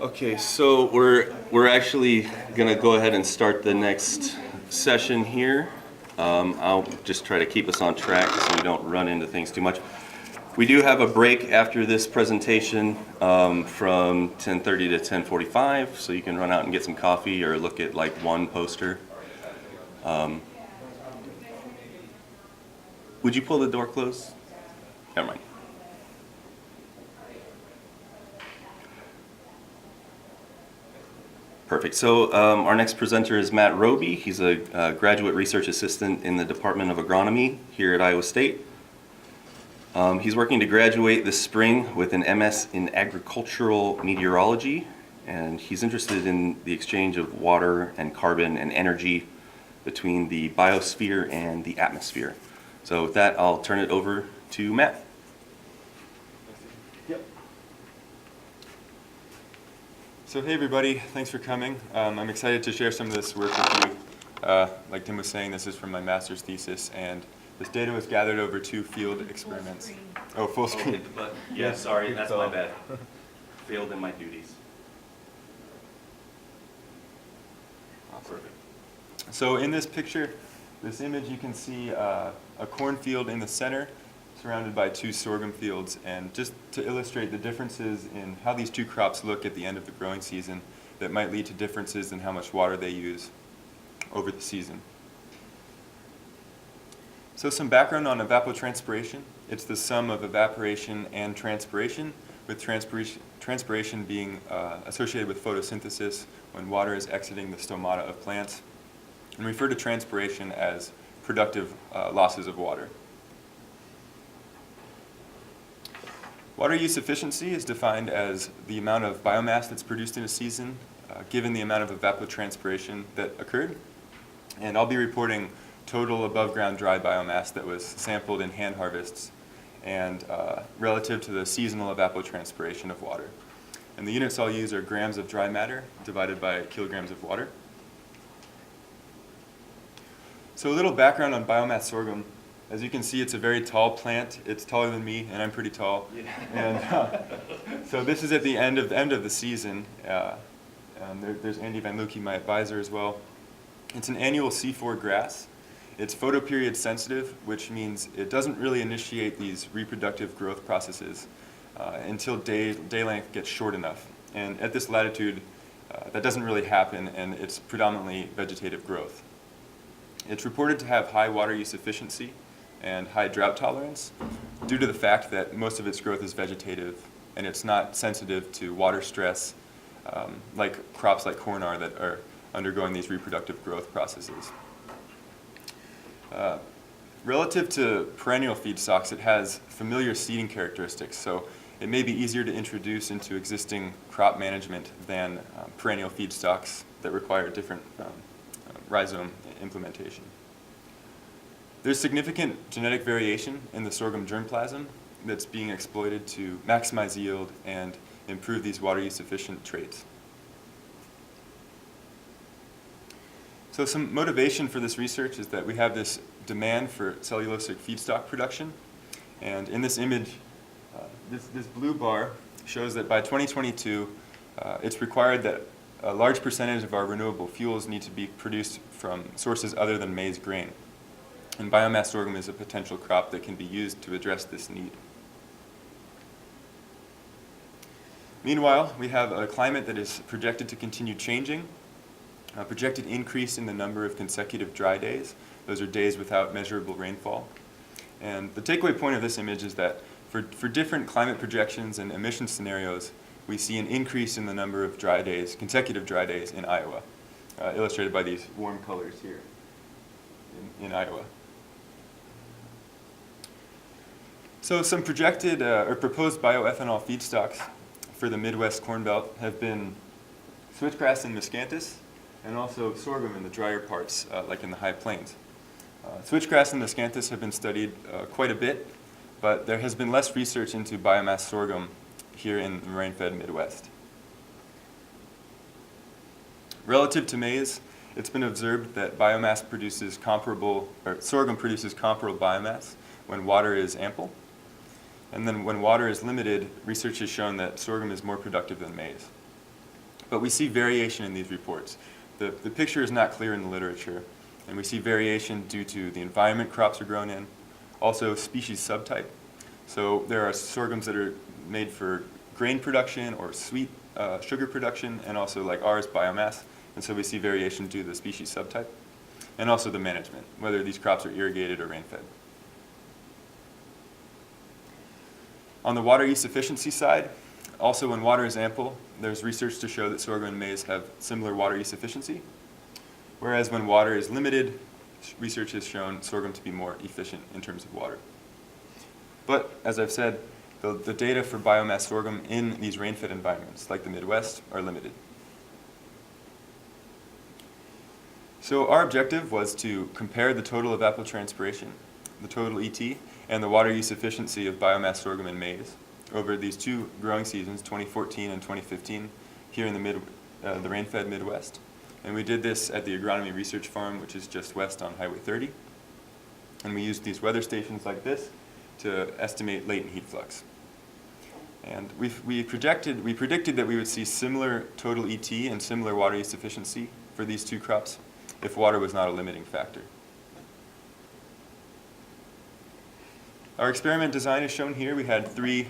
Okay, so we're actually gonna go ahead and start the next session here. I'll just try to keep us on track so we don't run into things too much. We do have a break after this presentation from 10:30 to 10:45, so you can run out and get some coffee or look at like one poster. Would you pull the door closed? Never mind. Perfect. So our next presenter is Matt Roby. He's a graduate research assistant in the Department of Agronomy here at Iowa State. He's working to graduate this spring with an MS in agricultural meteorology, and he's interested in the exchange of water and carbon and energy between the biosphere and the atmosphere. So with that, I'll turn it over to Matt. So hey everybody, thanks for coming. I'm excited to share some of this work with you. Like Tim was saying, this is from my master's thesis, and this data was gathered over 2 field experiments. Oh, full screen. But, yeah, sorry, that's my bad. Failed in my duties. Perfect. So in this picture, this image, you can see a cornfield in the center, surrounded by 2 sorghum fields, and just to illustrate the differences in how these 2 crops look at the end of the growing season that might lead to differences in how much water they use over the season. So some background on evapotranspiration. It's the sum of evaporation and transpiration, with transpiration being associated with photosynthesis when water is exiting the stomata of plants, and refer to transpiration as productive losses of water. Water use efficiency is defined as the amount of biomass that's produced in a season, given the amount of evapotranspiration that occurred. And I'll be reporting total above ground dry biomass that was sampled in hand harvests and relative to the seasonal evapotranspiration of water. And the units I'll use are grams of dry matter divided by kilograms of water. So a little background on biomass sorghum. As you can see, it's a very tall plant. It's taller than me, and I'm pretty tall. Yeah. And so this is at the end of the season. There's Andy Van Lukey, my advisor, as well. It's an annual C4 grass. It's photoperiod sensitive, which means it doesn't really initiate these reproductive growth processes until day length gets short enough. And at this latitude, that doesn't really happen, and it's predominantly vegetative growth. It's reported to have high water use efficiency and high drought tolerance due to the fact that most of its growth is vegetative and it's not sensitive to water stress like crops like corn are that are undergoing these reproductive growth processes. Relative to perennial feedstocks, it has familiar seeding characteristics, so it may be easier to introduce into existing crop management than perennial feedstocks that require different rhizome implementation. There's significant genetic variation in the sorghum germplasm that's being exploited to maximize yield and improve these water use efficient traits. So some motivation for this research is that we have this demand for cellulosic feedstock production, and in this image, this blue bar shows that by 2022, it's required that a large percentage of our renewable fuels need to be produced from sources other than maize grain. And biomass sorghum is a potential crop that can be used to address this need. Meanwhile, we have a climate that is projected to continue changing, a projected increase in the number of consecutive dry days. Those are days without measurable rainfall. And the takeaway point of this image is that for different climate projections and emission scenarios, we see an increase in the number of dry days, consecutive dry days in Iowa, illustrated by these warm colors here in Iowa. So some projected or proposed bioethanol feedstocks for the Midwest Corn Belt have been switchgrass and miscanthus, and also sorghum in the drier parts, like in the high plains. Switchgrass and miscanthus have been studied quite a bit, but there has been less research into biomass sorghum here in the rain-fed Midwest. Relative to maize, it's been observed that sorghum produces comparable biomass when water is ample. And then when water is limited, research has shown that sorghum is more productive than maize. But we see variation in these reports. The picture is not clear in the literature, and we see variation due to the environment crops are grown in, also species subtype. So there are sorghums that are made for grain production or sweet sugar production, and also like ours, biomass. And so we see variation due to the species subtype, and also the management, whether these crops are irrigated or rain-fed. On the water use efficiency side, also when water is ample, there's research to show that sorghum and maize have similar water use efficiency, whereas when water is limited, research has shown sorghum to be more efficient in terms of water. But as I've said, the data for biomass sorghum in these rain-fed environments, like the Midwest, are limited. So our objective was to compare the total evapotranspiration, the total ET, and the water use efficiency of biomass sorghum and maize over these two growing seasons, 2014 and 2015, here in the rain-fed Midwest. And we did this at the Agronomy Research Farm, which is just west on Highway 30. And we used these weather stations like this to estimate latent heat flux. And we predicted that we would see similar total ET and similar water use efficiency for these two crops if water was not a limiting factor. Our experiment design is shown here. We had three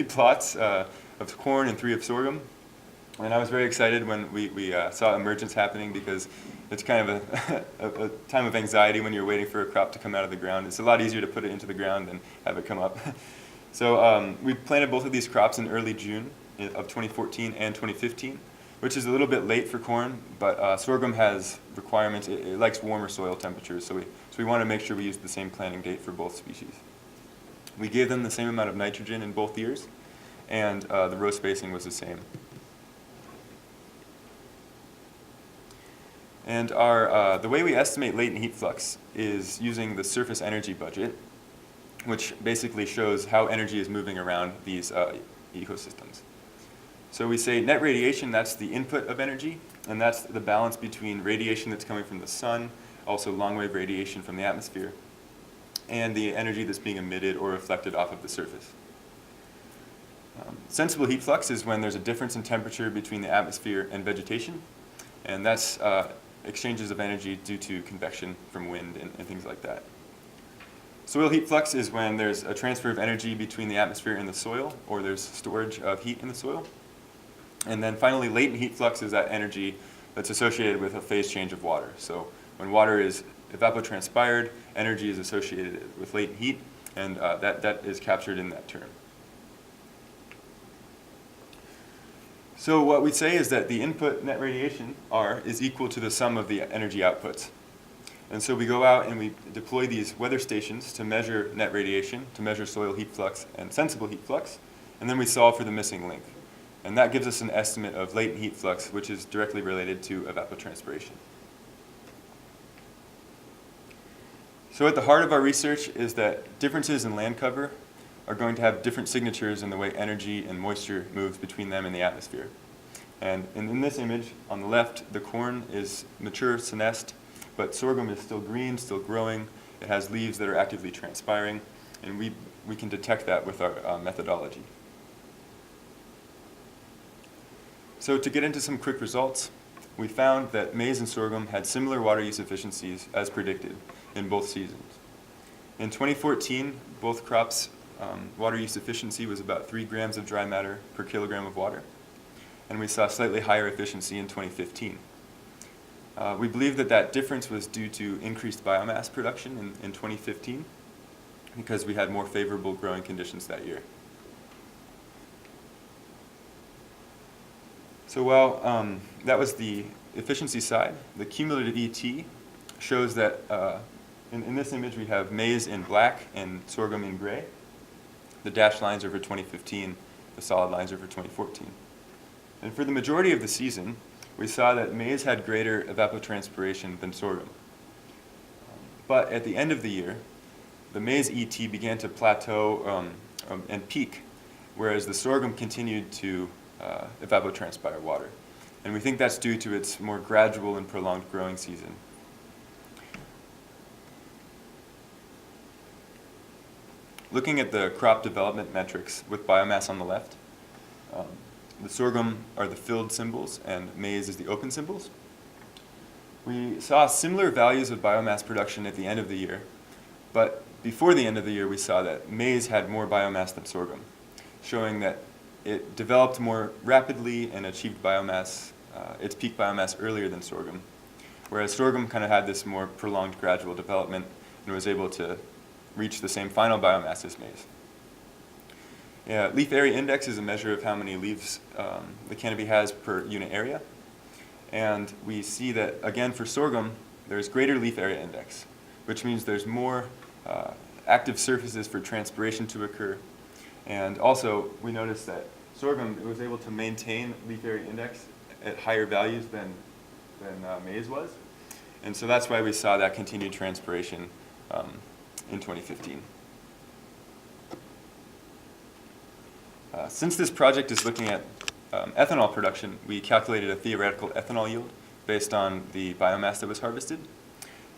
plots of corn and 3 of sorghum. And I was very excited when we saw emergence happening, because it's kind of a time of anxiety when you're waiting for a crop to come out of the ground. It's a lot easier to put it into the ground than have it come up. So we planted both of these crops in early June of 2014 and 2015, which is a little bit late for corn, but sorghum has requirements. It likes warmer soil temperatures, so we want to make sure we use the same planting date for both species. We gave them the same amount of nitrogen in both years, and the row spacing was the same. And the way we estimate latent heat flux is using the surface energy budget, which basically shows how energy is moving around these ecosystems. So we say net radiation, that's the input of energy, and that's the balance between radiation that's coming from the sun, also long-wave radiation from the atmosphere, and the energy that's being emitted or reflected off of the surface. Sensible heat flux is when there's a difference in temperature between the atmosphere and vegetation, and that's exchanges of energy due to convection from wind and things like that. Soil heat flux is when there's a transfer of energy between the atmosphere and the soil, or there's storage of heat in the soil. And then finally, latent heat flux is that energy that's associated with a phase change of water. So when water is evapotranspired, energy is associated with latent heat, and that is captured in that term. So what we say is that the input net radiation, R, is equal to the sum of the energy outputs. And so we go out and we deploy these weather stations to measure net radiation, to measure soil heat flux and sensible heat flux, and then we solve for the missing link. And that gives us an estimate of latent heat flux, which is directly related to evapotranspiration. So at the heart of our research is that differences in land cover are going to have different signatures in the way energy and moisture moves between them and the atmosphere. And in this image, on the left, the corn is mature, senesced, but sorghum is still green, still growing. It has leaves that are actively transpiring, and we can detect that with our methodology. So to get into some quick results, we found that maize and sorghum had similar water use efficiencies as predicted in both seasons. In 2014, both crops' water use efficiency was about 3 grams of dry matter per kilogram of water, and we saw slightly higher efficiency in 2015. We believe that difference was due to increased biomass production in 2015 because we had more favorable growing conditions that year. So while that was the efficiency side, the cumulative ET shows that in this image we have maize in black and sorghum in gray. The dashed lines are for 2015, the solid lines are for 2014. And for the majority of the season, we saw that maize had greater evapotranspiration than sorghum. But at the end of the year, the maize ET began to plateau and peak, whereas the sorghum continued to evapotranspire water. And we think that's due to its more gradual and prolonged growing season. Looking at the crop development metrics with biomass on the left, the sorghum are the filled symbols and maize is the open symbols. We saw similar values of biomass production at the end of the year, but before the end of the year we saw that maize had more biomass than sorghum, showing that it developed more rapidly and achieved biomass, its peak biomass earlier than sorghum, whereas sorghum kind of had this more prolonged gradual development and was able to reach the same final biomass as maize. Yeah, leaf area index is a measure of how many leaves the canopy has per unit area. And we see that, again, for sorghum, there's greater leaf area index, which means there's more active surfaces for transpiration to occur. And also, we noticed that sorghum was able to maintain leaf area index at higher values than maize was. And so that's why we saw that continued transpiration in 2015. Since this project is looking at ethanol production, we calculated a theoretical ethanol yield based on the biomass that was harvested.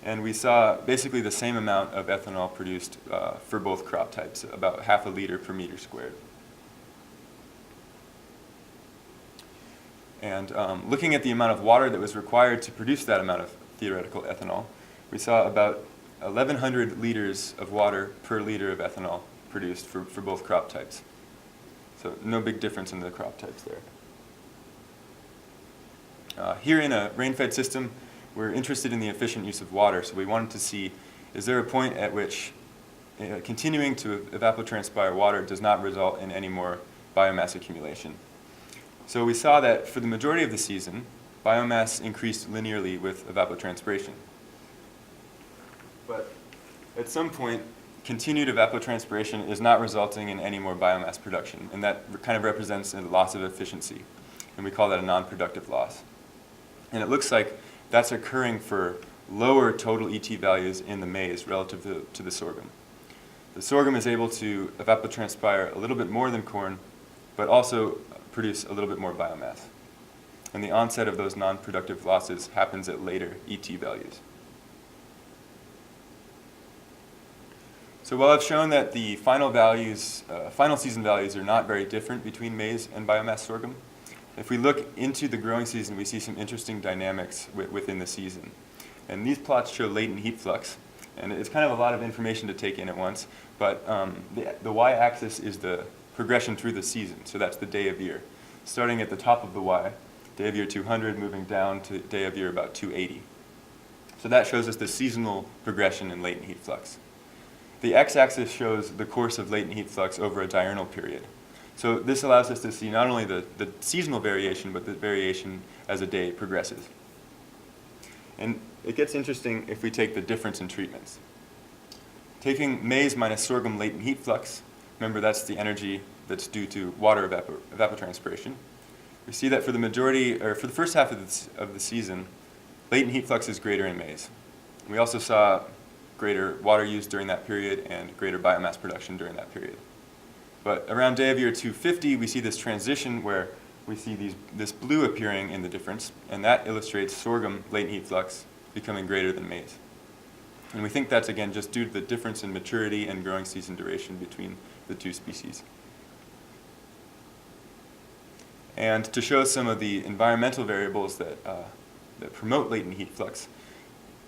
And we saw basically the same amount of ethanol produced for both crop types, about half a liter per meter squared. And looking at the amount of water that was required to produce that amount of theoretical ethanol, we saw about 1,100 liters of water per liter of ethanol produced for both crop types. So no big difference in the crop types there. Here in a rain-fed system, we're interested in the efficient use of water, so we wanted to see, is there a point at which continuing to evapotranspire water does not result in any more biomass accumulation? So we saw that for the majority of the season, biomass increased linearly with evapotranspiration. But at some point, continued evapotranspiration is not resulting in any more biomass production, and that kind of represents a loss of efficiency, and we call that a non-productive loss. And it looks like that's occurring for lower total ET values in the maize relative to the sorghum. The sorghum is able to evapotranspire a little bit more than corn, but also produce a little bit more biomass. And the onset of those non-productive losses happens at later ET values. So while I've shown that the final season values are not very different between maize and biomass sorghum, if we look into the growing season, we see some interesting dynamics within the season. And these plots show latent heat flux, and it's kind of a lot of information to take in at once, but the y-axis is the progression through the season, so that's the day of year. Starting at the top of the y, day of year 200, moving down to day of year about 280. So that shows us the seasonal progression in latent heat flux. The x-axis shows the course of latent heat flux over a diurnal period. So this allows us to see not only the seasonal variation, but the variation as a day progresses. And it gets interesting if we take the difference in treatments. Taking maize minus sorghum latent heat flux, remember that's the energy that's due to water evapotranspiration. We see that for the majority, or for the first half of the season, latent heat flux is greater in maize. We also saw greater water use during that period and greater biomass production during that period. But around day of year 250, we see this transition where we see this blue appearing in the difference, and that illustrates sorghum latent heat flux becoming greater than maize. And we think that's, again, just due to the difference in maturity and growing season duration between the two species. And to show some of the environmental variables that promote latent heat flux,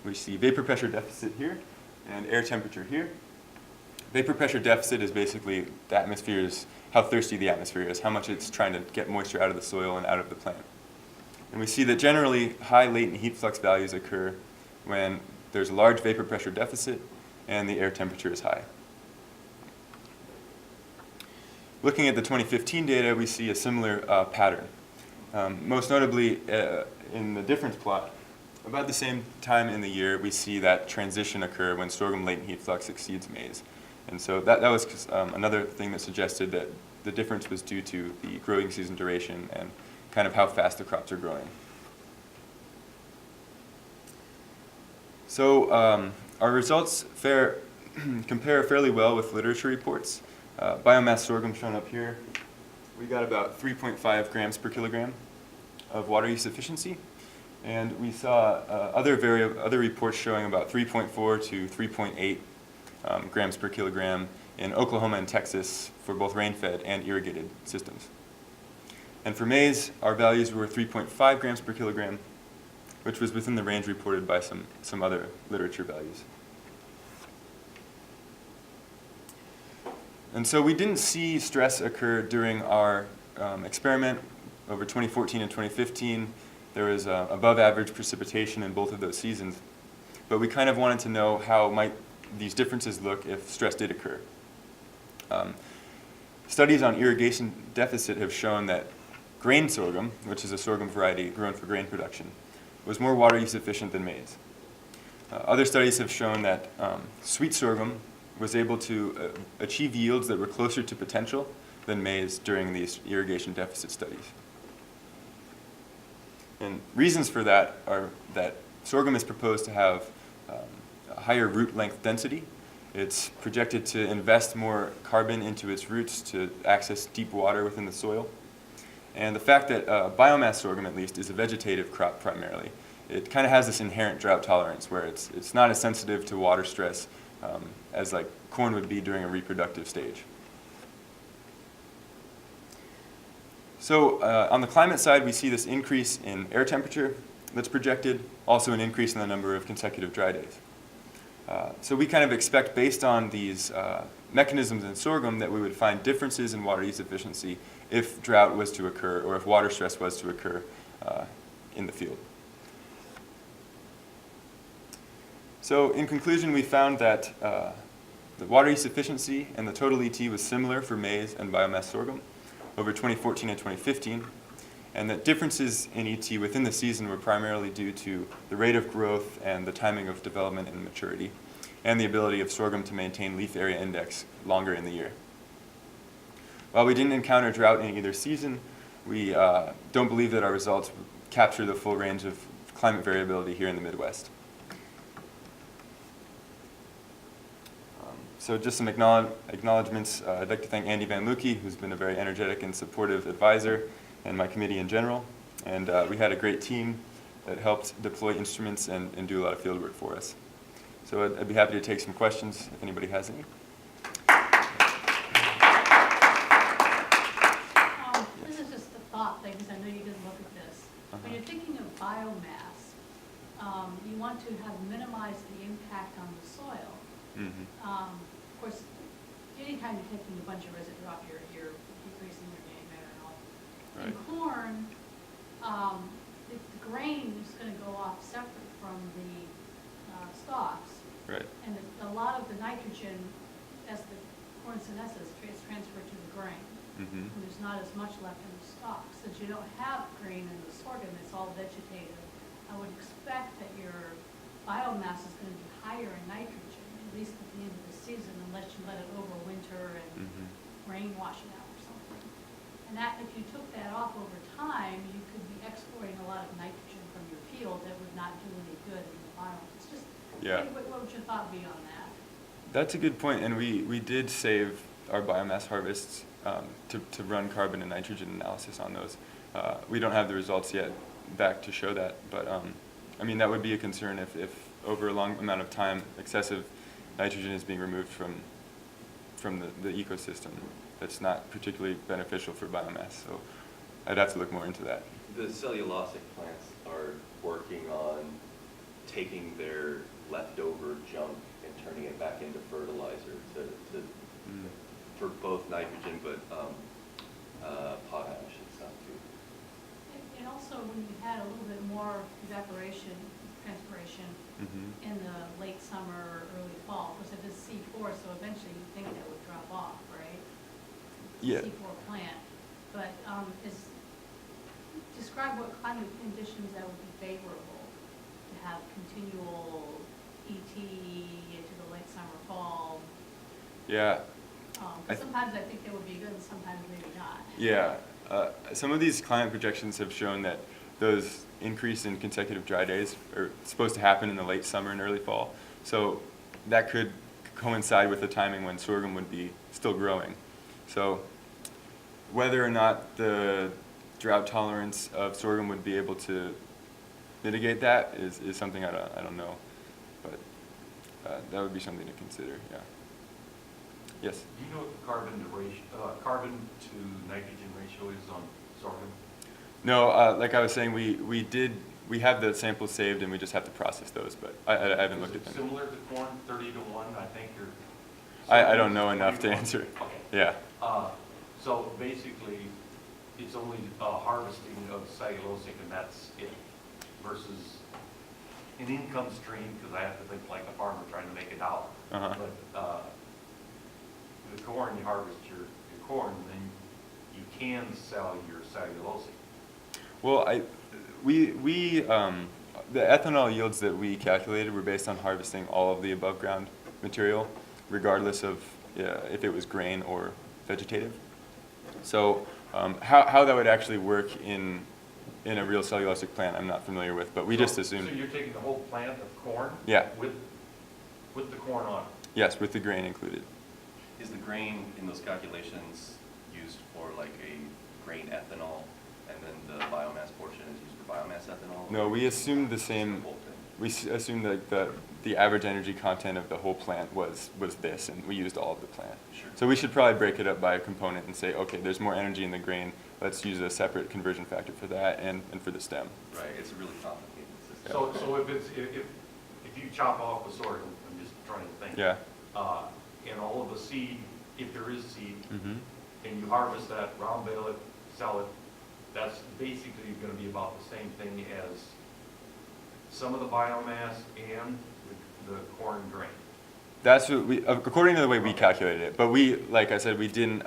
we see vapor pressure deficit here and air temperature here. Vapor pressure deficit is basically the atmosphere's, how thirsty the atmosphere is, how much it's trying to get moisture out of the soil and out of the plant. And we see that generally high latent heat flux values occur when there's a large vapor pressure deficit and the air temperature is high. Looking at the 2015 data, we see a similar pattern. Most notably in the difference plot, about the same time in the year, we see that transition occur when sorghum latent heat flux exceeds maize. And so that was another thing that suggested that the difference was due to the growing season duration and kind of how fast the crops are growing. So our results compare fairly well with literature reports. Biomass sorghum shown up here, we got about 3.5 grams per kilogram of water use efficiency. And we saw other reports showing about 3.4 to 3.8 grams per kilogram in Oklahoma and Texas for both rain-fed and irrigated systems. And for maize, our values were 3.5 grams per kilogram, which was within the range reported by some other literature values. And so we didn't see stress occur during our experiment over 2014 and 2015. There was above average precipitation in both of those seasons. But we kind of wanted to know how might these differences look if stress did occur. Studies on irrigation deficit have shown that grain sorghum, which is a sorghum variety grown for grain production, was more water use efficient than maize. Other studies have shown that sweet sorghum was able to achieve yields that were closer to potential than maize during these irrigation deficit studies. And reasons for that are that sorghum is proposed to have a higher root length density. It's projected to invest more carbon into its roots to access deep water within the soil. And the fact that biomass sorghum, at least, is a vegetative crop primarily, it kind of has this inherent drought tolerance where it's not as sensitive to water stress as like corn would be during a reproductive stage. So on the climate side, we see this increase in air temperature that's projected, also an increase in the number of consecutive dry days. So we kind of expect, based on these mechanisms in sorghum, that we would find differences in water use efficiency if drought was to occur or if water stress was to occur in the field. So in conclusion, we found that the water use efficiency and the total ET was similar for maize and biomass sorghum over 2014 and 2015, and that differences in ET within the season were primarily due to the rate of growth and the timing of development and maturity, and the ability of sorghum to maintain leaf area index longer in the year. While we didn't encounter drought in either season, we don't believe that our results capture the full range of climate variability here in the Midwest. So just some acknowledgments. I'd like to thank Andy Van Lukey, who's been a very energetic and supportive advisor, and my committee in general. And we had a great team that helped deploy instruments and do a lot of field work for us. So I'd be happy to take some questions if anybody has any. This is just a thought thing, because I know you didn't look at this. When you're thinking of biomass, you want to have minimized the impact on the soil. Of course, anytime you're taking a bunch of residue off, you're decreasing your gain matter and all. Right. In corn, the grain is going to go off separate from the stalks. Right. And a lot of the nitrogen, as the corn senesces, is transferred to the grain. And there's not as much left in the stalks. Since you don't have grain in the sorghum, it's all vegetative, I would expect that your biomass is going to be higher in nitrogen, at least at the end of the season, unless you let it overwinter and rain wash it out or something. And that, if you took that off over time, you could be exporting a lot of nitrogen from your field that would not do any good in the biomass. It's just, what would your thought be on that? That's a good point, and we did save our biomass harvests to run carbon and nitrogen analysis on those. We don't have the results yet back to show that, but I mean, that would be a concern if over a long amount of time excessive nitrogen is being removed from the ecosystem. That's not particularly beneficial for biomass, so I'd have to look more into that. The cellulosic plants are working on taking their leftover junk and turning it back into fertilizer for both nitrogen but potash and stuff too. And also, when you had a little bit more evaporation, transpiration in the late summer or early fall, of course it is C4, so eventually you think that would drop off, right? Yeah. C4 plant. But describe what kind of conditions that would be favorable to have continual ET into the late summer, fall. Yeah. Sometimes I think that would be good and sometimes maybe not. Yeah. Some of these climate projections have shown that those increase in consecutive dry days are supposed to happen in the late summer and early fall. So that could coincide with the timing when sorghum would be still growing. So whether or not the drought tolerance of sorghum would be able to mitigate that is something I don't know. But that would be something to consider, yeah. Yes? Do you know what the carbon to nitrogen ratio is on sorghum? No, like I was saying, we have the samples saved and we just have to process those, but I haven't looked at them. Similar to corn, 30-to-1, I think, or? I don't know enough to 20-to-1. answer. Okay. Yeah. So basically, it's only harvesting of cellulosic and that's it, versus an income stream, because I have to think like a farmer trying to make a dollar. Uh-huh. But the corn, you harvest your corn, then you can sell your cellulosic. Well, the ethanol yields that we calculated were based on harvesting all of the above ground material, regardless of if it was grain or vegetative. So how that would actually work in a real cellulosic plant, I'm not familiar with, but we just assumed. So you're taking the whole plant of corn? Yeah. With the corn on it? Yes, with the grain included. Is the grain in those calculations used for like a grain ethanol, and then the biomass portion is used for biomass ethanol? No, we assumed the Or same. whole thing? We assumed that the average energy content of the whole plant was this, and we used all of the plant. Sure. So we should probably break it up by a component and say, okay, there's more energy in the grain. Let's use a separate conversion factor for that and for the stem. Right, it's a really complicated system. So if you chop off the sorghum, I'm just trying to think. Yeah. And all of the seed, if there is seed, Mm-hmm. and you harvest that, round bale it, sell it, that's basically gonna be about the same thing as some of the biomass and the corn grain. That's what we, according to the way we calculated it. But we, like I said, we didn't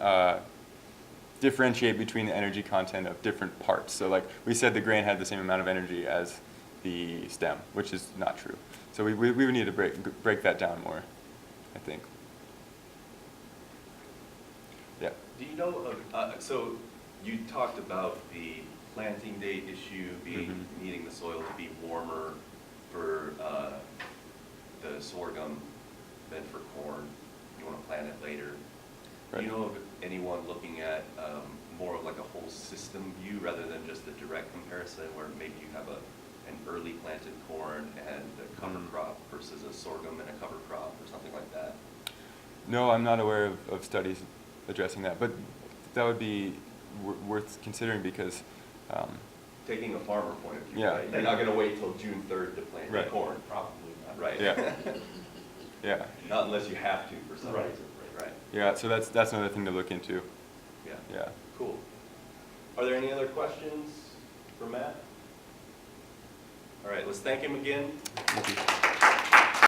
differentiate between the energy content of different parts. So like we said, the grain had the same amount of energy as the stem, which is not true. So we would need to break that down more, I think. Yeah. Do you know, so you talked about the planting date issue being, needing the soil to be warmer for the sorghum than for corn. You want to plant it later. Right. Do you know of anyone looking at more of like a whole system view rather than just the direct comparison where maybe you have an early planted corn and a cover crop versus a sorghum and a cover crop or something like that? No, I'm not aware of studies addressing that, but that would be worth considering because Taking a farmer point of view, Yeah. right? You're not going to wait till June 3rd to plant your Right. corn, probably not, right? Yeah. Yeah. Not unless you have to for some Right. reason, right? Yeah, so that's another thing to look into. Yeah. Yeah. Cool. Are there any other questions for Matt? All right, let's thank him again. Thank you.